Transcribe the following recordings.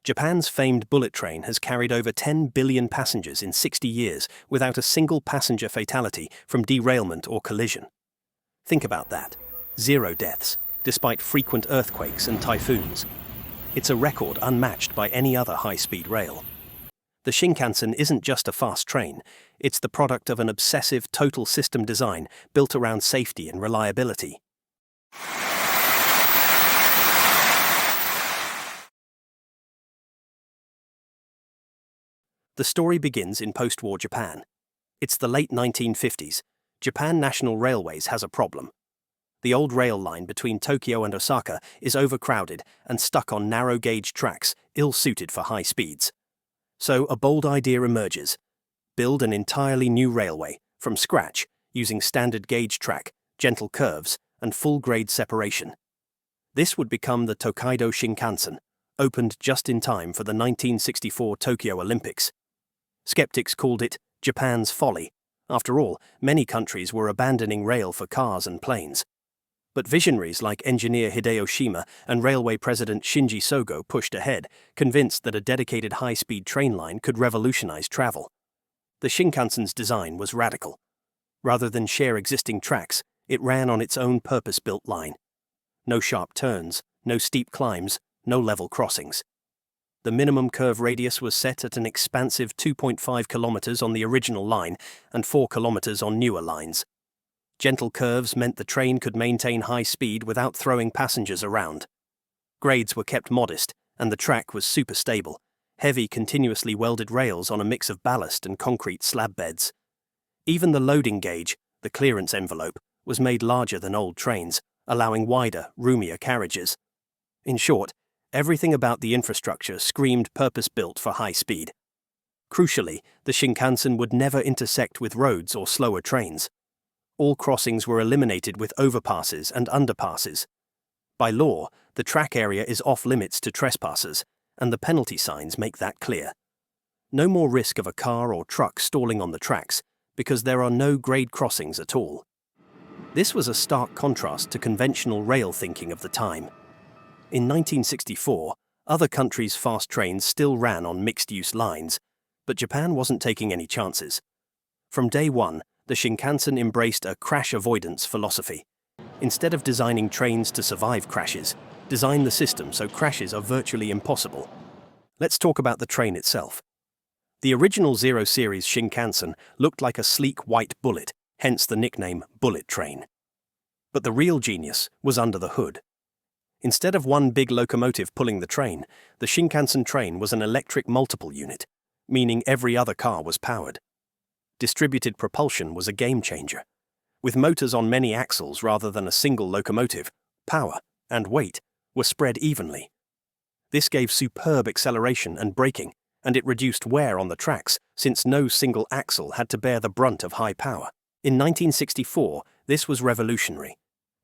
Japan's famed bullet train has carried over 10 billion passengers in 60 years without a single passenger fatality from derailment or collision. Think about that. 0 deaths, despite frequent earthquakes and typhoons. It's a record unmatched by any other high-speed rail. The Shinkansen isn't just a fast train, it's the product of an obsessive total system design built around safety and reliability. The story begins in post-war Japan. It's the late 1950s. Japan National Railways has a problem. The old rail line between Tokyo and Osaka is overcrowded and stuck on narrow-gauge tracks, ill-suited for high speeds. So a bold idea emerges. Build an entirely new railway, from scratch, using standard gauge track, gentle curves, and full-grade separation. This would become the Tokaido Shinkansen, opened just in time for the 1964 Tokyo Olympics. Skeptics called it Japan's folly. After all, many countries were abandoning rail for cars and planes. But visionaries like engineer Hideo Shima and railway president Shinji Sogo pushed ahead, convinced that a dedicated high-speed train line could revolutionize travel. The Shinkansen's design was radical. Rather than share existing tracks, it ran on its own purpose-built line. No sharp turns, no steep climbs, no level crossings. The minimum curve radius was set at an expansive 2.5 kilometers on the original line and 4 kilometers on newer lines. Gentle curves meant the train could maintain high speed without throwing passengers around. Grades were kept modest, and the track was super stable, heavy continuously welded rails on a mix of ballast and concrete slab beds. Even the loading gauge, the clearance envelope, was made larger than old trains, allowing wider, roomier carriages. In short, everything about the infrastructure screamed purpose-built for high speed. Crucially, the Shinkansen would never intersect with roads or slower trains. All crossings were eliminated with overpasses and underpasses. By law, the track area is off-limits to trespassers, and the penalty signs make that clear. No more risk of a car or truck stalling on the tracks, because there are no grade crossings at all. This was a stark contrast to conventional rail thinking of the time. In 1964, other countries' fast trains still ran on mixed-use lines, but Japan wasn't taking any chances. From day one, the Shinkansen embraced a crash avoidance philosophy. Instead of designing trains to survive crashes, design the system so crashes are virtually impossible. Let's talk about the train itself. The original Zero Series Shinkansen looked like a sleek white bullet, hence the nickname Bullet Train. But the real genius was under the hood. Instead of one big locomotive pulling the train, the Shinkansen train was an electric multiple unit, meaning every other car was powered. Distributed propulsion was a game-changer. With motors on many axles rather than a single locomotive, power and weight were spread evenly. This gave superb acceleration and braking, and it reduced wear on the tracks since no single axle had to bear the brunt of high power. In 1964, this was revolutionary.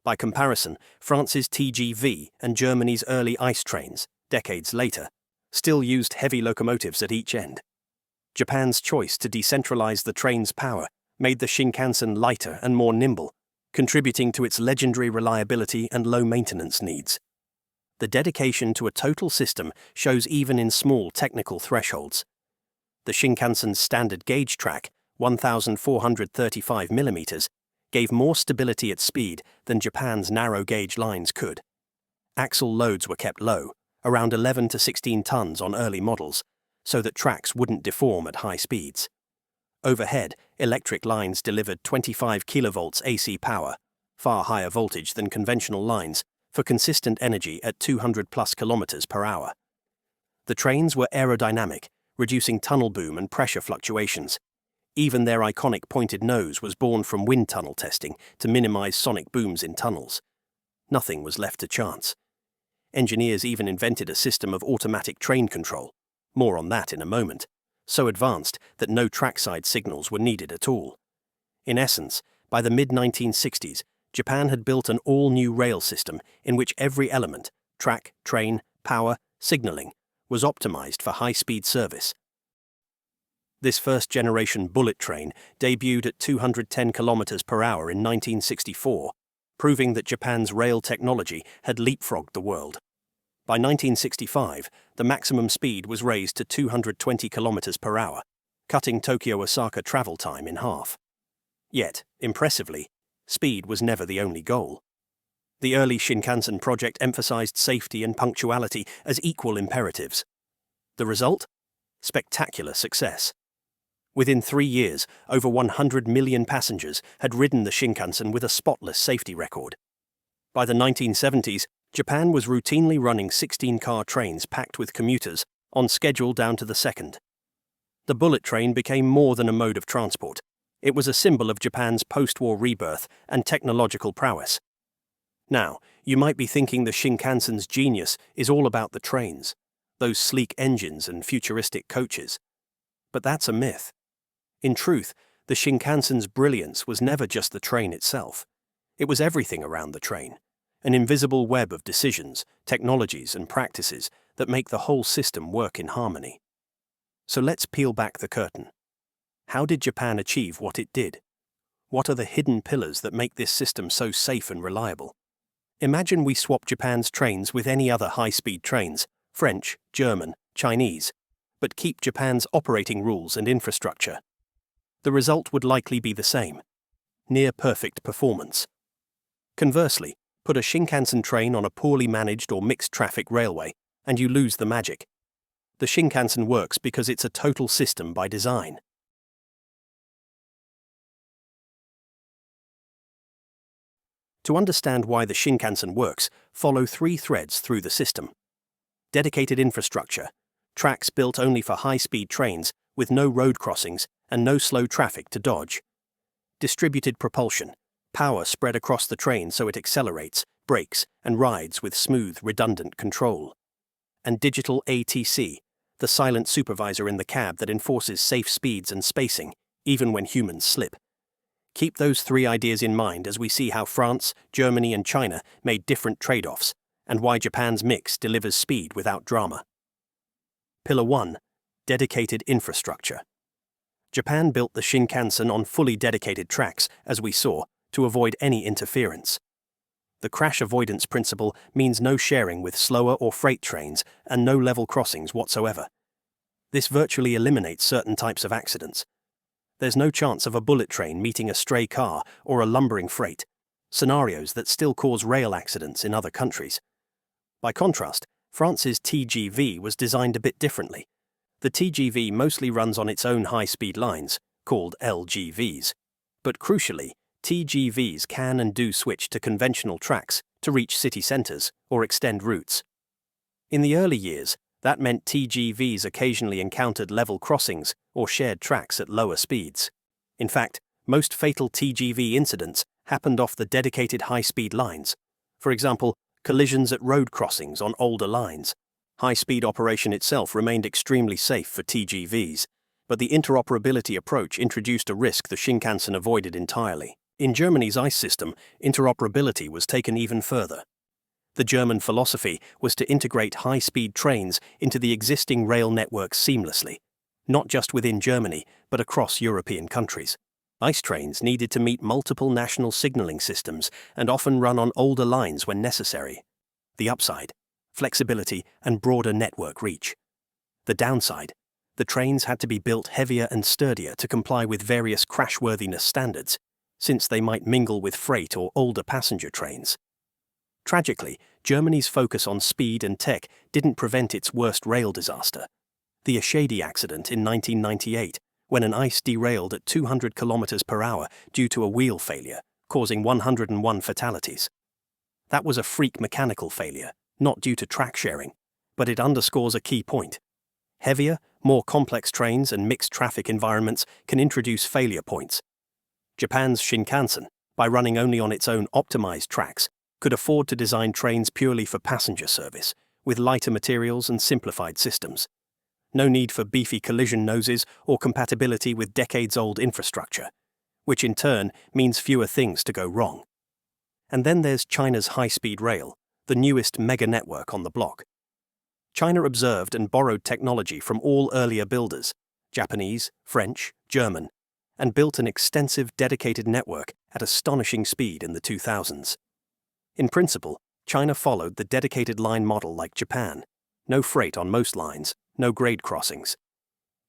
By comparison, France's TGV and Germany's early ice trains, decades later, still used heavy locomotives at each end. Japan's choice to decentralize the train's power made the Shinkansen lighter and more nimble, contributing to its legendary reliability and low maintenance needs. The dedication to a total system shows even in small technical thresholds. The Shinkansen's standard gauge track, 1,435 mm, gave more stability at speed than Japan's narrow gauge lines could. Axle loads were kept low, around 11 to 16 tons on early models, so that tracks wouldn't deform at high speeds. Overhead, electric lines delivered 25 kilovolts AC power, far higher voltage than conventional lines, for consistent energy at 200 plus kilometers per hour. The trains were aerodynamic, reducing tunnel boom and pressure fluctuations. Even their iconic pointed nose was born from wind tunnel testing to minimize sonic booms in tunnels. Nothing was left to chance. Engineers even invented a system of automatic train control. More on that in a moment. So advanced that no trackside signals were needed at all. In essence, by the mid-1960s, Japan had built an all-new rail system in which every element, track, train, power, signaling, was optimized for high-speed service. This first-generation bullet train debuted at 210 km per hour in 1964, proving that Japan's rail technology had leapfrogged the world. By 1965, the maximum speed was raised to 220 kilometers per hour, cutting Tokyo-Osaka travel time in half. Yet, impressively, speed was never the only goal. The early Shinkansen project emphasized safety and punctuality as equal imperatives. The result? Spectacular success. Within 3 years, over 100 million passengers had ridden the Shinkansen with a spotless safety record. By the 1970s, Japan was routinely running 16-car trains packed with commuters, on schedule down to the second. The bullet train became more than a mode of transport. It was a symbol of Japan's post-war rebirth and technological prowess. Now, you might be thinking the Shinkansen's genius is all about the trains, those sleek engines and futuristic coaches. But that's a myth. In truth, the Shinkansen's brilliance was never just the train itself. It was everything around the train, an invisible web of decisions, technologies, and practices that make the whole system work in harmony. So let's peel back the curtain. How did Japan achieve what it did? What are the hidden pillars that make this system so safe and reliable? Imagine we swap Japan's trains with any other high-speed trains, French, German, Chinese, but keep Japan's operating rules and infrastructure. The result would likely be the same: near-perfect performance. Conversely, put a Shinkansen train on a poorly managed or mixed-traffic railway, and you lose the magic. The Shinkansen works because it's a total system by design. To understand why the Shinkansen works, follow 3 threads through the system. Dedicated infrastructure, tracks built only for high-speed trains with no road crossings and no slow traffic to dodge. Distributed propulsion, power spread across the train so it accelerates, brakes, and rides with smooth, redundant control. And digital ATC, the silent supervisor in the cab that enforces safe speeds and spacing, even when humans slip. Keep those 3 ideas in mind as we see how France, Germany, and China made different trade-offs, and why Japan's mix delivers speed without drama. Pillar 1. Dedicated infrastructure. Japan built the Shinkansen on fully dedicated tracks, as we saw, to avoid any interference. The crash avoidance principle means no sharing with slower or freight trains and no level crossings whatsoever. This virtually eliminates certain types of accidents. There's no chance of a bullet train meeting a stray car or a lumbering freight, scenarios that still cause rail accidents in other countries. By contrast, France's TGV was designed a bit differently. The TGV mostly runs on its own high-speed lines, called LGVs. But crucially, TGVs can and do switch to conventional tracks to reach city centres or extend routes. In the early years, that meant TGVs occasionally encountered level crossings or shared tracks at lower speeds. In fact, most fatal TGV incidents happened off the dedicated high-speed lines. For example, collisions at road crossings on older lines. High-speed operation itself remained extremely safe for TGVs, but the interoperability approach introduced a risk the Shinkansen avoided entirely. In Germany's ICE system, interoperability was taken even further. The German philosophy was to integrate high-speed trains into the existing rail networks seamlessly, not just within Germany, but across European countries. ICE trains needed to meet multiple national signaling systems and often run on older lines when necessary. The upside: flexibility and broader network reach. The downside: the trains had to be built heavier and sturdier to comply with various crashworthiness standards, since they might mingle with freight or older passenger trains. Tragically, Germany's focus on speed and tech didn't prevent its worst rail disaster: the Eschede accident in 1998, when an ICE derailed at 200 km per hour due to a wheel failure, causing 101 fatalities. That was a freak mechanical failure, not due to track sharing, but it underscores a key point. Heavier, more complex trains and mixed traffic environments can introduce failure points. Japan's Shinkansen, by running only on its own optimized tracks, could afford to design trains purely for passenger service, with lighter materials and simplified systems. No need for beefy collision noses or compatibility with decades-old infrastructure, which in turn means fewer things to go wrong. And then there's China's high-speed rail, the newest mega-network on the block. China observed and borrowed technology from all earlier builders, Japanese, French, German, and built an extensive dedicated network at astonishing speed in the 2000s. In principle, China followed the dedicated line model like Japan. No freight on most lines, no grade crossings.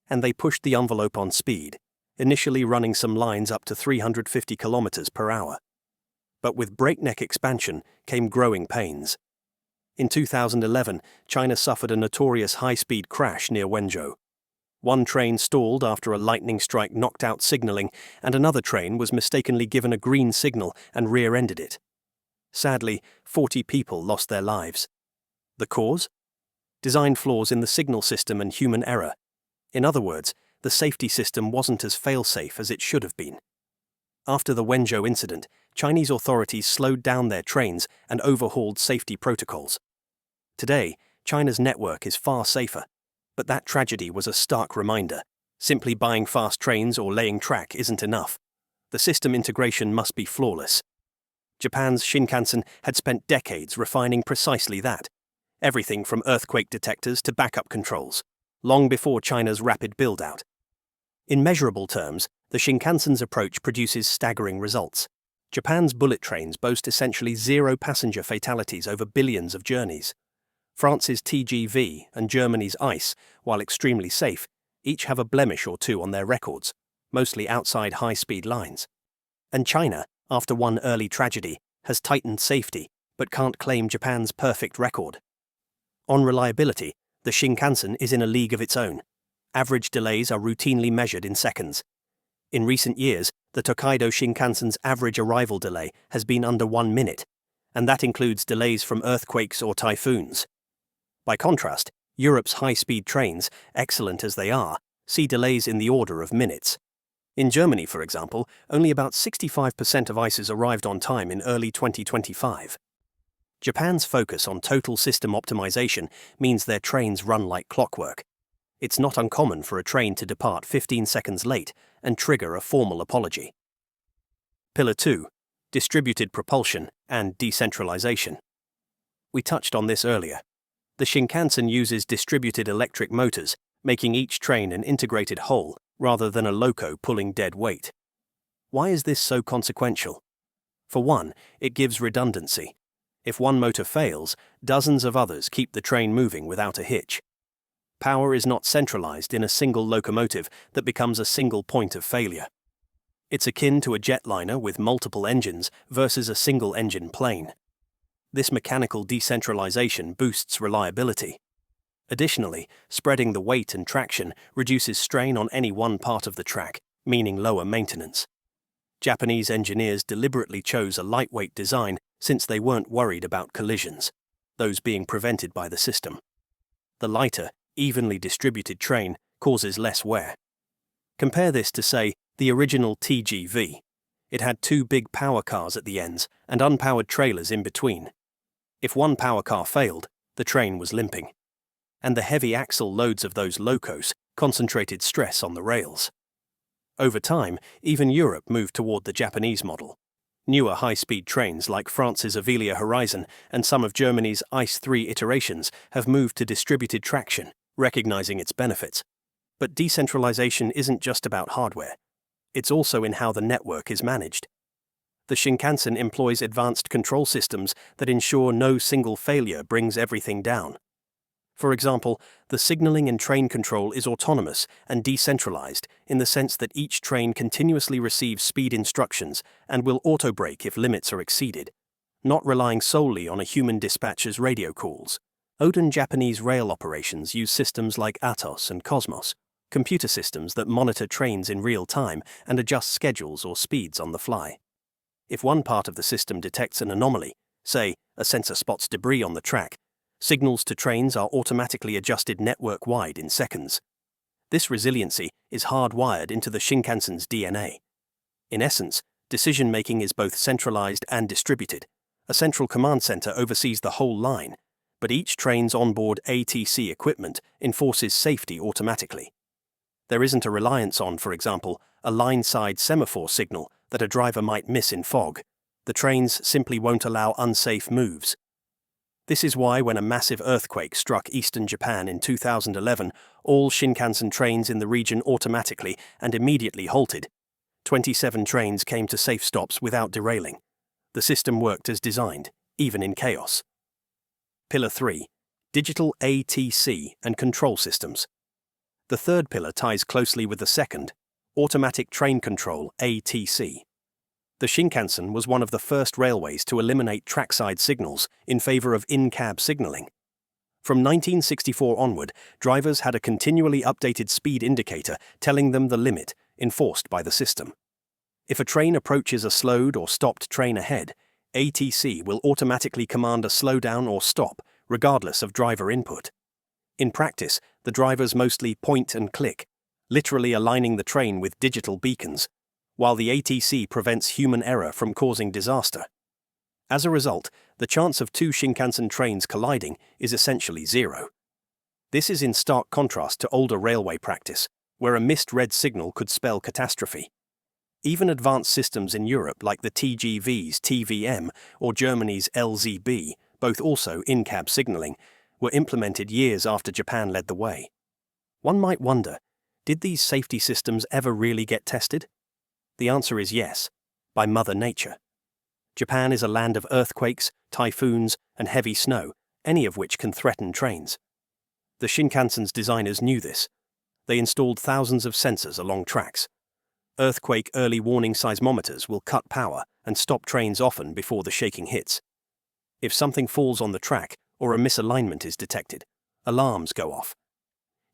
And they pushed the envelope on speed, initially running some lines up to 350 kilometers per hour. But with breakneck expansion came growing pains. In 2011, China suffered a notorious high-speed crash near Wenzhou. One train stalled after a lightning strike knocked out signaling, and another train was mistakenly given a green signal and rear-ended it. Sadly, 40 people lost their lives. The cause? Design flaws in the signal system and human error. In other words, the safety system wasn't as fail-safe as it should have been. After the Wenzhou incident, Chinese authorities slowed down their trains and overhauled safety protocols. Today, China's network is far safer, but that tragedy was a stark reminder. Simply buying fast trains or laying track isn't enough. The system integration must be flawless. Japan's Shinkansen had spent decades refining precisely that. Everything from earthquake detectors to backup controls, long before China's rapid build-out. In measurable terms, the Shinkansen's approach produces staggering results. Japan's bullet trains boast essentially zero passenger fatalities over billions of journeys. France's TGV and Germany's ICE, while extremely safe, each have a blemish or two on their records, mostly outside high-speed lines. And China, after one early tragedy, has tightened safety, but can't claim Japan's perfect record. On reliability, the Shinkansen is in a league of its own. Average delays are routinely measured in seconds. In recent years, the Tokaido Shinkansen's average arrival delay has been under 1 minute, and that includes delays from earthquakes or typhoons. By contrast, Europe's high-speed trains, excellent as they are, see delays in the order of minutes. In Germany, for example, only about 65% of ICEs arrived on time in early 2025. Japan's focus on total system optimization means their trains run like clockwork. It's not uncommon for a train to depart 15 seconds late and trigger a formal apology. Pillar 2. Distributed propulsion and decentralization. We touched on this earlier. The Shinkansen uses distributed electric motors, making each train an integrated whole rather than a loco pulling dead weight. Why is this so consequential? For one, it gives redundancy. If one motor fails, dozens of others keep the train moving without a hitch. Power is not centralized in a single locomotive that becomes a single point of failure. It's akin to a jetliner with multiple engines versus a single-engine plane. This mechanical decentralization boosts reliability. Additionally, spreading the weight and traction reduces strain on any one part of the track, meaning lower maintenance. Japanese engineers deliberately chose a lightweight design since they weren't worried about collisions, those being prevented by the system. The lighter, evenly distributed train causes less wear. Compare this to, say, the original TGV. It had 2 big power cars at the ends and unpowered trailers in between. If one power car failed, the train was limping. And the heavy axle loads of those locos concentrated stress on the rails. Over time, even Europe moved toward the Japanese model. Newer high-speed trains like France's Avelia Horizon and some of Germany's ICE 3 iterations have moved to distributed traction, recognizing its benefits. But decentralization isn't just about hardware. It's also in how the network is managed. The Shinkansen employs advanced control systems that ensure no single failure brings everything down. For example, the signaling and train control is autonomous and decentralized in the sense that each train continuously receives speed instructions and will auto-brake if limits are exceeded, not relying solely on a human dispatcher's radio calls. Odin Japanese rail operations use systems like Atos and Cosmos, computer systems that monitor trains in real time and adjust schedules or speeds on the fly. If one part of the system detects an anomaly, say, a sensor spots debris on the track, signals to trains are automatically adjusted network-wide in seconds. This resiliency is hardwired into the Shinkansen's DNA. In essence, decision-making is both centralized and distributed. A central command center oversees the whole line, but each train's onboard ATC equipment enforces safety automatically. There isn't a reliance on, for example, a line-side semaphore signal that a driver might miss in fog. The trains simply won't allow unsafe moves. This is why when a massive earthquake struck eastern Japan in 2011, all Shinkansen trains in the region automatically and immediately halted. 27 trains came to safe stops without derailing. The system worked as designed. even in chaos. Pillar 3. Digital ATC and control systems. The third pillar ties closely with the second, automatic train control ATC. The Shinkansen was one of the first railways to eliminate trackside signals in favor of in-cab signaling. From 1964 onward, drivers had a continually updated speed indicator telling them the limit, enforced by the system. If a train approaches a slowed or stopped train ahead, ATC will automatically command a slowdown or stop, regardless of driver input. In practice, the drivers mostly point and click, literally aligning the train with digital beacons, while the ATC prevents human error from causing disaster. As a result, the chance of two Shinkansen trains colliding is essentially zero. This is in stark contrast to older railway practice, where a missed red signal could spell catastrophe. Even advanced systems in Europe like the TGV's TVM or Germany's LZB, both also in-cab signaling, were implemented years after Japan led the way. One might wonder, did these safety systems ever really get tested? The answer is yes, by Mother Nature. Japan is a land of earthquakes, typhoons, and heavy snow, any of which can threaten trains. The Shinkansen's designers knew this. They installed thousands of sensors along tracks. Earthquake early warning seismometers will cut power and stop trains often before the shaking hits. If something falls on the track or a misalignment is detected, alarms go off.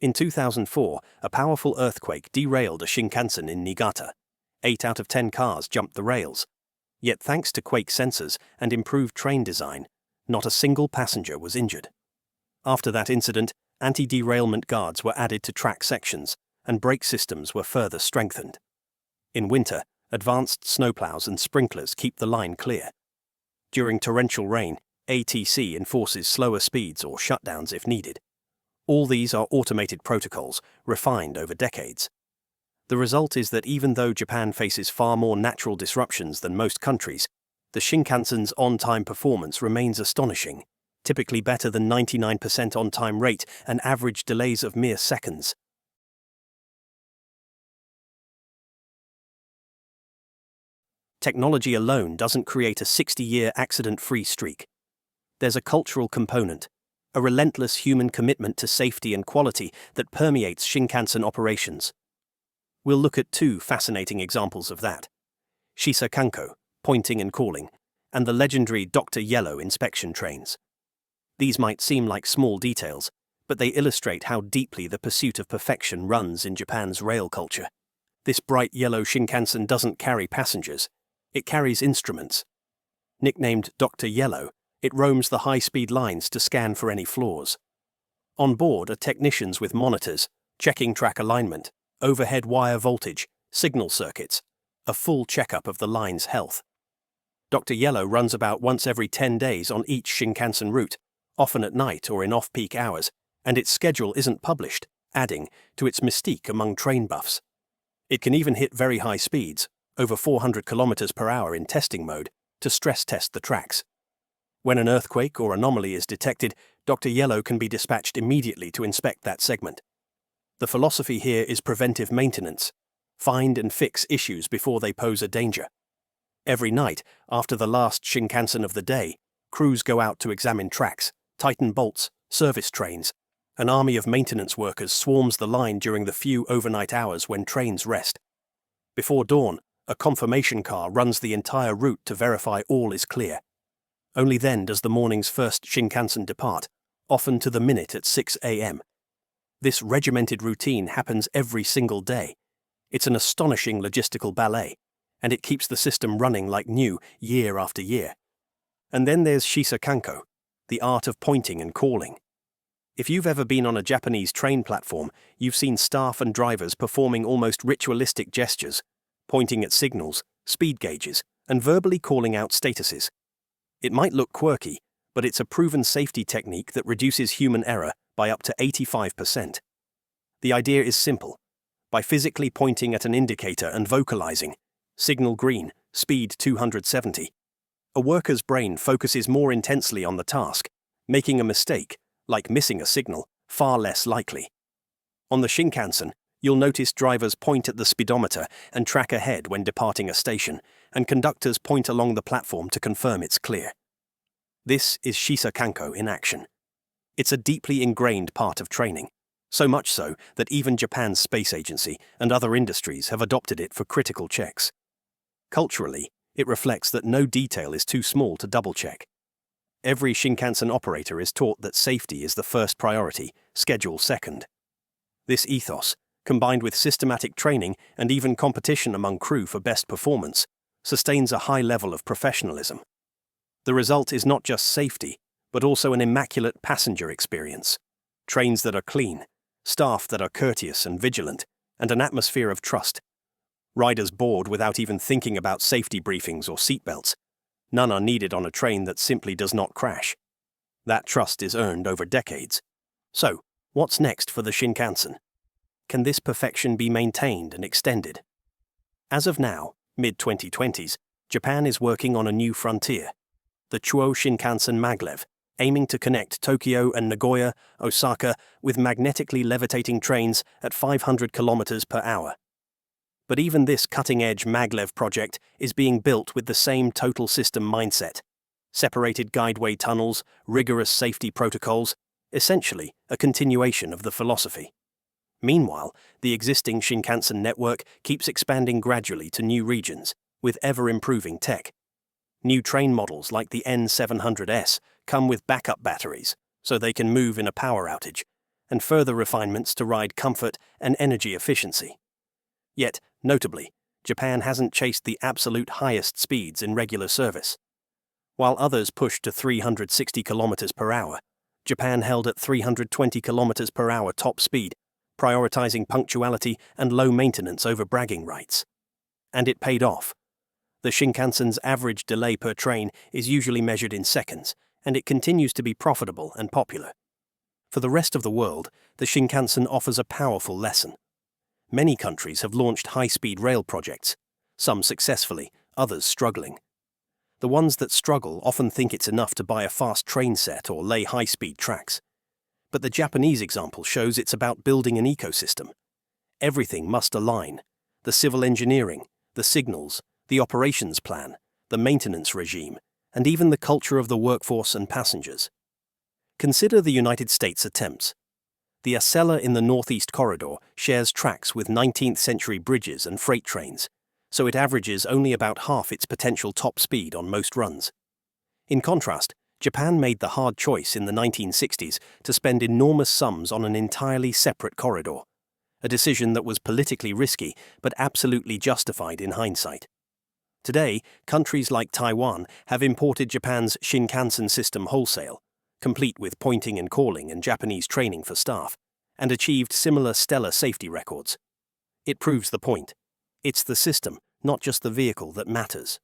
In 2004, a powerful earthquake derailed a Shinkansen in Niigata. 8 out of 10 cars jumped the rails. Yet thanks to quake sensors and improved train design, not a single passenger was injured. After that incident, anti-derailment guards were added to track sections, and brake systems were further strengthened. In winter, advanced snowplows and sprinklers keep the line clear. During torrential rain, ATC enforces slower speeds or shutdowns if needed. All these are automated protocols, refined over decades. The result is that even though Japan faces far more natural disruptions than most countries, the Shinkansen's on-time performance remains astonishing, typically better than 99% on-time rate and average delays of mere seconds. Technology alone doesn't create a 60-year accident-free streak. There's a cultural component, a relentless human commitment to safety and quality that permeates Shinkansen operations. We'll look at two fascinating examples of that: Shinkansen, pointing and calling, and the legendary Dr. Yellow inspection trains. These might seem like small details, but they illustrate how deeply the pursuit of perfection runs in Japan's rail culture. This bright yellow Shinkansen doesn't carry passengers, it carries instruments. Nicknamed Dr. Yellow, it roams the high-speed lines to scan for any flaws. On board are technicians with monitors, checking track alignment, overhead wire voltage, signal circuits, a full checkup of the line's health. Dr. Yellow runs about once every 10 days on each Shinkansen route, often at night or in off-peak hours, and its schedule isn't published, adding to its mystique among train buffs. It can even hit very high speeds, over 400 km per hour in testing mode, to stress test the tracks. When an earthquake or anomaly is detected, Dr. Yellow can be dispatched immediately to inspect that segment. The philosophy here is preventive maintenance. Find and fix issues before they pose a danger. Every night, after the last Shinkansen of the day, crews go out to examine tracks, tighten bolts, service trains. An army of maintenance workers swarms the line during the few overnight hours when trains rest. Before dawn, a confirmation car runs the entire route to verify all is clear. Only then does the morning's first Shinkansen depart, often to the minute at 6 a.m. This regimented routine happens every single day. It's an astonishing logistical ballet, and it keeps the system running like new year after year. And then there's Shinkansen, the art of pointing and calling. If you've ever been on a Japanese train platform, you've seen staff and drivers performing almost ritualistic gestures, pointing at signals, speed gauges, and verbally calling out statuses. It might look quirky, but it's a proven safety technique that reduces human error by up to 85%. The idea is simple. By physically pointing at an indicator and vocalizing, signal green, speed 270, a worker's brain focuses more intensely on the task, making a mistake, like missing a signal, far less likely. On the Shinkansen, you'll notice drivers point at the speedometer and track ahead when departing a station, and conductors point along the platform to confirm it's clear. This is Shinkansen in action. It's a deeply ingrained part of training, so much so that even Japan's space agency and other industries have adopted it for critical checks. Culturally, it reflects that no detail is too small to double-check. Every Shinkansen operator is taught that safety is the first priority, schedule second. This ethos, combined with systematic training and even competition among crew for best performance, sustains a high level of professionalism. The result is not just safety, but also an immaculate passenger experience. Trains that are clean, staff that are courteous and vigilant, and an atmosphere of trust. Riders board without even thinking about safety briefings or seatbelts. None are needed on a train that simply does not crash. That trust is earned over decades. So, what's next for the Shinkansen? Can this perfection be maintained and extended? As of now, mid-2020s, Japan is working on a new frontier, the Chuo Shinkansen maglev, aiming to connect Tokyo and Nagoya, Osaka, with magnetically levitating trains at 500 kilometers per hour. But even this cutting-edge maglev project is being built with the same total system mindset. Separated guideway tunnels, rigorous safety protocols, essentially a continuation of the philosophy. Meanwhile, the existing Shinkansen network keeps expanding gradually to new regions, with ever-improving tech. New train models like the N700S come with backup batteries, so they can move in a power outage, and further refinements to ride comfort and energy efficiency. Yet, notably, Japan hasn't chased the absolute highest speeds in regular service. While others pushed to 360 kilometers per hour, Japan held at 320 kilometers per hour top speed, prioritizing punctuality and low maintenance over bragging rights. And it paid off. The Shinkansen's average delay per train is usually measured in seconds, and it continues to be profitable and popular. For the rest of the world, the Shinkansen offers a powerful lesson. Many countries have launched high-speed rail projects, some successfully, others struggling. The ones that struggle often think it's enough to buy a fast train set or lay high-speed tracks. But the Japanese example shows it's about building an ecosystem. Everything must align: the civil engineering, the signals, the operations plan, the maintenance regime, and even the culture of the workforce and passengers. Consider the United States attempts. The Acela in the Northeast Corridor shares tracks with 19th-century bridges and freight trains, so it averages only about half its potential top speed on most runs. In contrast, Japan made the hard choice in the 1960s to spend enormous sums on an entirely separate corridor, a decision that was politically risky but absolutely justified in hindsight. Today, countries like Taiwan have imported Japan's Shinkansen system wholesale, complete with pointing and calling and Japanese training for staff, and achieved similar stellar safety records. It proves the point. It's the system, not just the vehicle, that matters.